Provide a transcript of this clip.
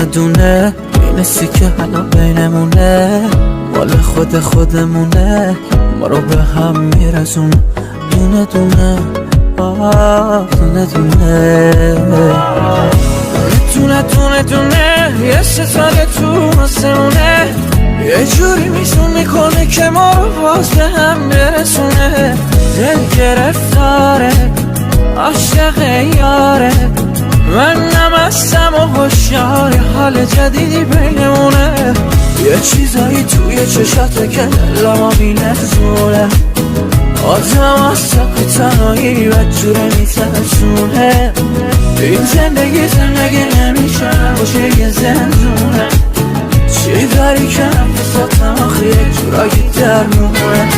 دونه دونه می‌نسی که حالا بینمونه مال خودمونه ما رو به هم میرسونه دونه دونه دونه دونه دونه دونه یه ستاره تو آسمونه یه جوری میزون میکنه که ما رو باز به هم برسونه دل گرفتاره عاشق یاره من نمستم و هوشیار حال جدیدی بینمونه یه چیزایی توی چشاته که دلمو بی‌نظونه آدم از سقی تنهایی بدجوره میترسونه این زندگی نمیشه باشه یه زندونه چی داری که نفساتم آخه یک جورایی درمونه